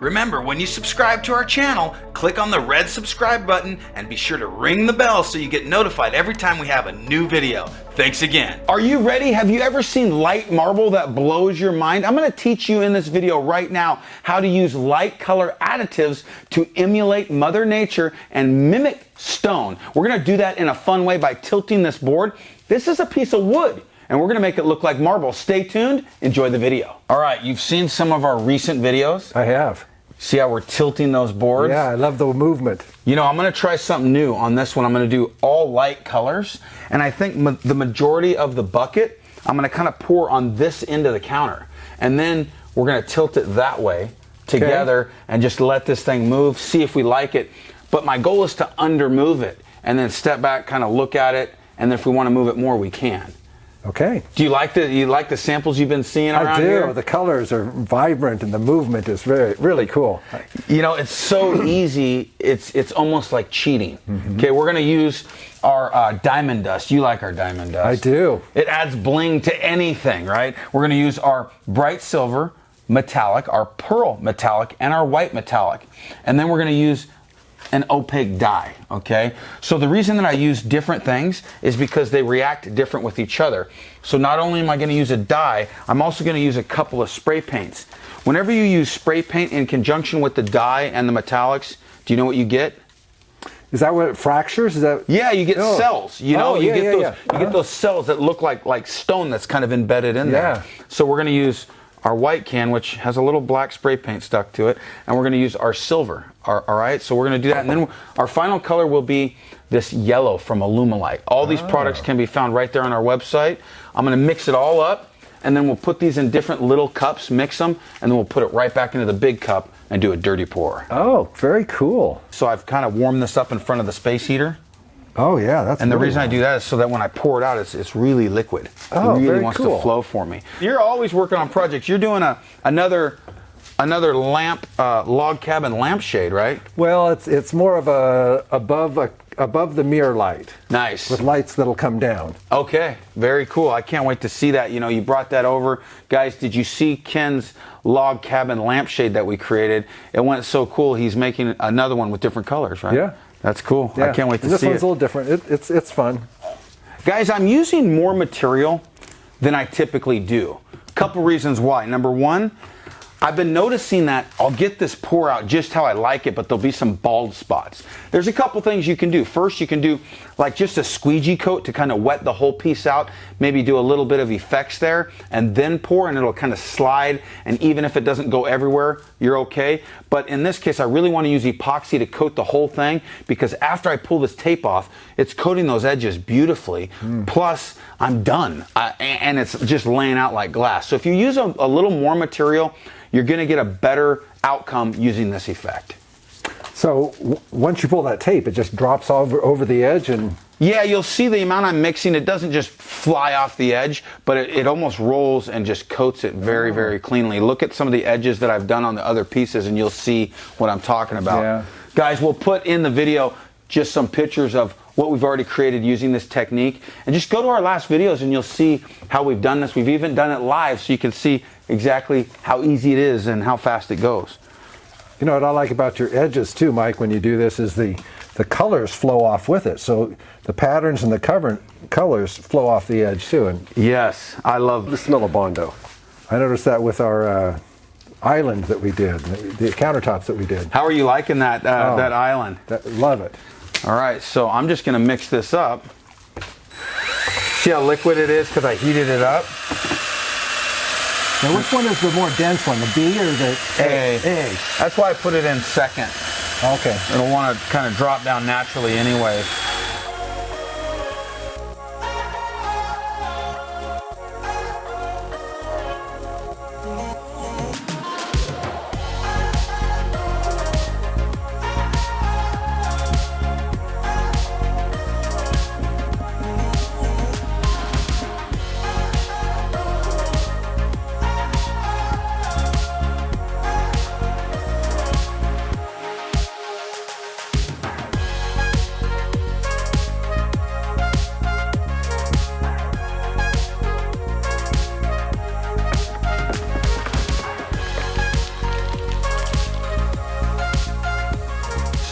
Remember, when you subscribe to our channel, click on the red subscribe button and be sure to ring the bell so you get notified every time we have a new video. Thanks again. Are you ready? Have you ever seen light marble that blows your mind? I'm going to teach you in this video right now how to use light color additives to emulate Mother Nature and mimic stone. We're going to do that in a fun way by tilting this board. This is a piece of wood, and we're going to make it look like marble. Stay tuned. Enjoy the video. All right, you've seen some of our recent videos. I have. See how we're tilting those boards? Yeah, I love the movement. You know, I'm going to try something new on this one. I'm going to do all light colors. And I think the majority of the bucket, I'm going to kind of pour on this end of the counter. And then we're going to tilt it that way together and just let this thing move, see if we like it. But my goal is to under move it and then step back, kind of look at it. And then if we want to move it more, we can. Okay. Do you like the samples you've been seeing around here? I do. The colors are vibrant and the movement is really cool. You know, it's so easy. It's almost like cheating. Okay, we're going to use our diamond dust. You like our diamond dust? I do. It adds bling to anything, right? We're going to use our bright silver metallic, our pearl metallic, and our white metallic. And then we're going to use an opaque dye, okay? So the reason that I use different things is because they react different with each other. So not only am I going to use a dye, I'm also going to use a couple of spray paints. Whenever you use spray paint in conjunction with the dye and the metallics, do you know what you get? Is that what it fractures? Is that? Yeah, you get cells. You know, you get those cells that look like stone that's kind of embedded in there. So we're going to use our white can, which has a little black spray paint stuck to it, and we're going to use our silver. All right, so we're going to do that, and then our final color will be this yellow from Alumalite. All these products can be found right there on our website. I'm going to mix it all up, and then we'll put these in different little cups, mix them, and then we'll put it right back into the big cup and do a dirty pour. Oh, very cool. So I've kind of warmed this up in front of the space heater. Oh yeah, that's. And the reason I do that is so that when I pour it out, it's really liquid. Oh, it really very wants cool. to flow for me. You're always working on projects. You're doing another lamp, log cabin lampshade, right? Well, it's more of a above the mirror light. Nice. With lights that'll come down. Okay, very cool. I can't wait to see that. You know, you brought that over. Guys, did you see Ken's log cabin lampshade that we created? It went so cool. He's making another one with different colors, right? Yeah. That's cool. Yeah. I can't wait to see it. This one's a little different. It's fun. Guys, I'm using more material than I typically do. Couple reasons why. Number one, I've been noticing that I'll get this pour out just how I like it, but there'll be some bald spots. There's a couple things you can do. First, you can do like just a squeegee coat to kind of wet the whole piece out, maybe do a little bit of effects there, and then pour, and it'll kind of slide, and even if it doesn't go everywhere, you're okay. But in this case, I really want to use epoxy to coat the whole thing, because after I pull this tape off, it's coating those edges beautifully. Plus, I'm done, and it's just laying out like glass. So if you use a little more material, you're going to get a better outcome using this effect. So once you pull that tape, it just drops over the edge and... Yeah, you'll see the amount I'm mixing. It doesn't just fly off the edge, but it almost rolls and just coats it very, very cleanly. Look at some of the edges that I've done on the other pieces, and you'll see what I'm talking about. Yeah. Guys, we'll put in the video just some pictures of what we've already created using this technique. And just go to our last videos and you'll see how we've done this. We've even done it live, so you can see exactly how easy it is and how fast it goes. You know what I like about your edges too, Mike, when you do this is the colors flow off with it. So the patterns and the colors flow off the edge too. And yes, I love the smell of Bondo. I noticed that with our island that we did, the countertops that we did. How are you liking that that island? Love it. All right, so I'm just going to mix this up. See how liquid it is because I heated it up? Now, which one is the more dense one, the B or the A? A. That's why I put it in second. Okay. It'll want to kind of drop down naturally anyway.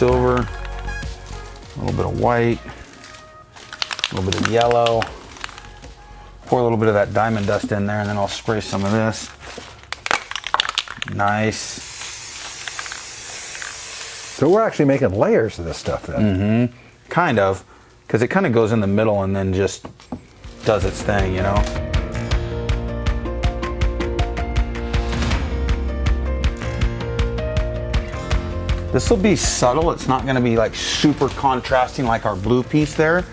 silver, a little bit of white, a little bit of yellow. Pour a little bit of that diamond dust in there, and then I'll spray some of this. Nice. So we're actually making layers of this stuff then. Mm-hmm. Kind of, because it kind of goes in the middle and then just does its thing, you know? This will be subtle. It's not going to be like super contrasting like our blue piece there.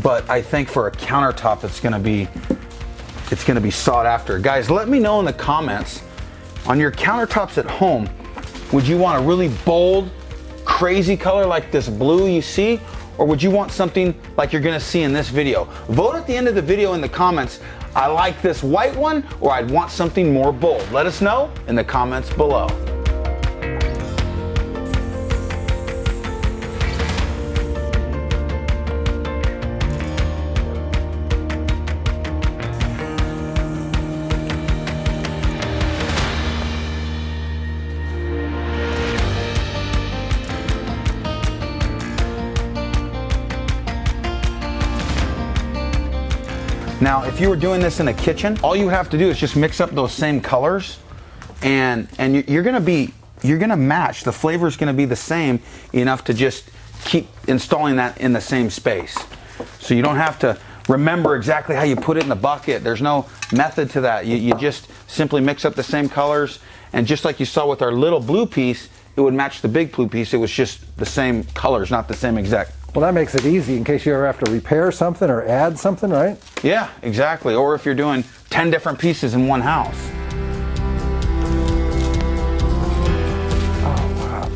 But I think for a countertop, it's going to be sought after. Guys, let me know in the comments on your countertops at home. Would you want a really bold, crazy color like this blue you see, or would you want something like you're going to see in this video? Vote at the end of the video in the comments. I like this white one, or I'd want something more bold. Let us know in the comments below. Now, if you were doing this in a kitchen, all you have to do is just mix up those same colors, and you're gonna match. The flavor is gonna be the same enough to just keep installing that in the same space. So you don't have to remember exactly how you put it in the bucket. There's no method to that. You just simply mix up the same colors, and just like you saw with our little blue piece, it would match the big blue piece. It was just the same colors, not the same exact. Well, that makes it easy in case you ever have to repair something or add something, right? Yeah, exactly. Or if you're doing 10 different pieces in one house. Oh, wow.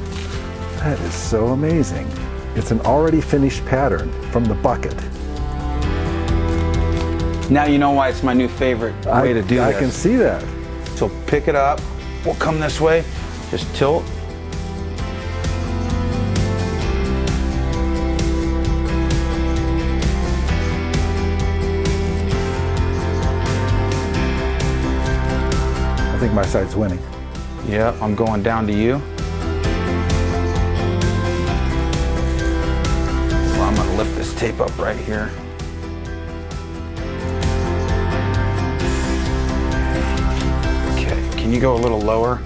That is so amazing. It's an already finished pattern from the bucket. Now you know why it's my new favorite way to do this. I can see that. So pick it up. We'll come this way. Just tilt. I think my side's winning. Yep, I'm going down to you. Well, I'm gonna lift this tape up right here. Okay, can you go a little lower?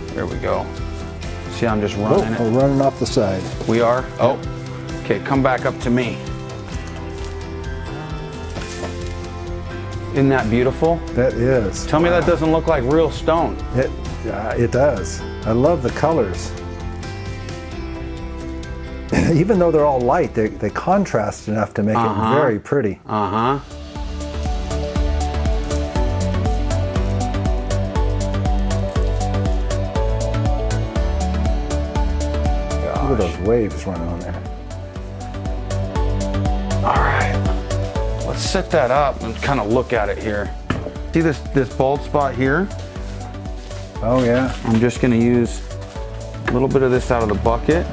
There we go. See, I'm just running it. We're running off the side. We are? Oh, okay, come back up to me. Isn't that beautiful? That is. Tell me that doesn't look like real stone. It does. I love the colors. Even though they're all light, they contrast enough to make it very pretty. Uh-huh. Look at those waves running on there. All right. Let's set that up and kind of look at it here. See this bald spot here? Oh yeah. I'm just gonna use a little bit of this out of the bucket.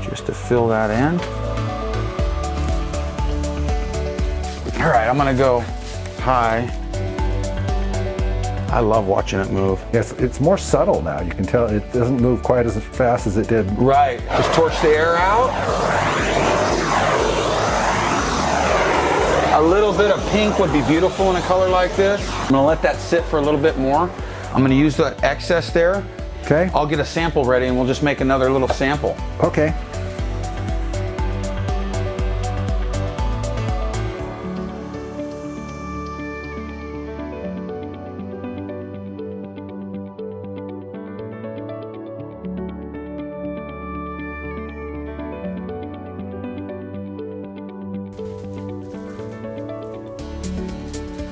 Just to fill that in. All right, I'm gonna go high. I love watching it move. Yes, it's more subtle now. You can tell it doesn't move quite as fast as it did. Right, just torch the air out. A little bit of pink would be beautiful in a color like this. I'm gonna let that sit for a little bit more. I'm gonna use the excess there. Okay. I'll get a sample ready and we'll just make another little sample. Okay.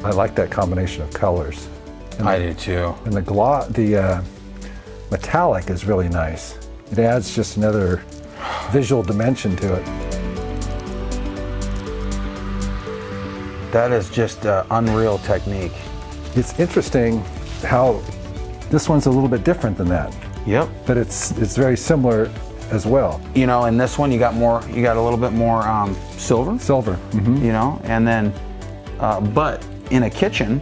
I like that combination of colors. And I do too. And the metallic is really nice. It adds just another visual dimension to it. That is just unreal technique. It's interesting how this one's a little bit different than that. Yep. But it's very similar as well. You know, in this one you got a little bit more silver. Silver. Mm-hmm. You know, and then, but in a kitchen,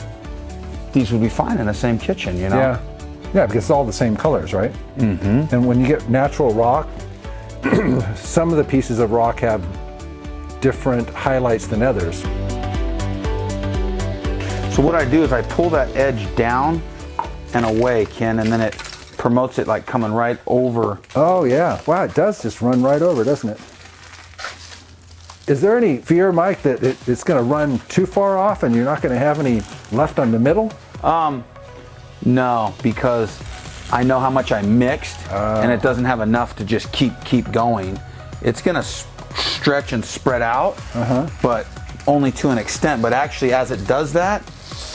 these would be fine in the same kitchen, you know? Yeah. Yeah, because it's all the same colors, right? Mm-hmm. And when you get natural rock, some of the pieces of rock have different highlights than others. So what I do is I pull that edge down and away, Ken, and then it promotes it like coming right over. Oh yeah, wow, it does just run right over, doesn't it? Is there any fear, Mike, that it's going to run too far off and you're not going to have any left on the middle? No, because I know how much I mixed, and it doesn't have enough to just keep going. It's going to stretch and spread out, but only to an extent. But actually, as it does that,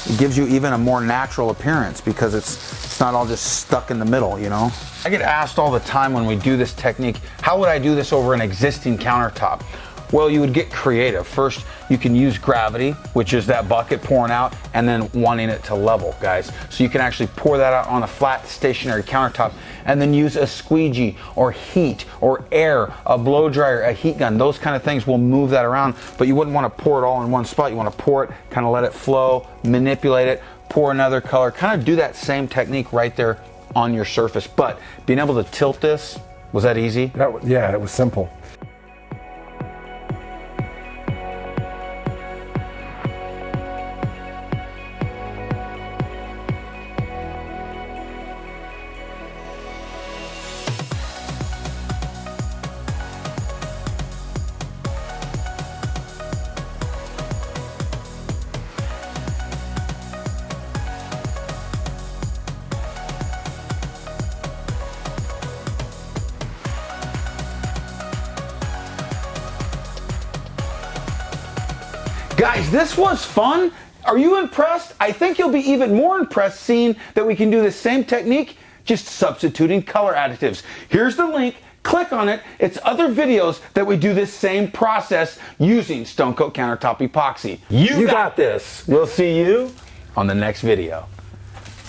it gives you even a more natural appearance because it's not all just stuck in the middle, you know? I get asked all the time when we do this technique, how would I do this over an existing countertop? Well, you would get creative. First, you can use gravity, which is that bucket pouring out, and then wanting it to level, guys. So you can actually pour that out on a flat stationary countertop and then use a squeegee or heat or air, a blow dryer, a heat gun. Those kind of things will move that around, but you wouldn't want to pour it all in one spot. You want to pour it, kind of let it flow, manipulate it, pour another color, kind of do that same technique right there on your surface. But being able to tilt this, was that easy? Yeah, it was simple. Guys, this was fun. Are you impressed? I think you'll be even more impressed seeing that we can do the same technique, just substituting color additives. Here's the link. Click on it. It's other videos that we do this same process using Stone Coat Countertop Epoxy. You got this. We'll see you on the next video.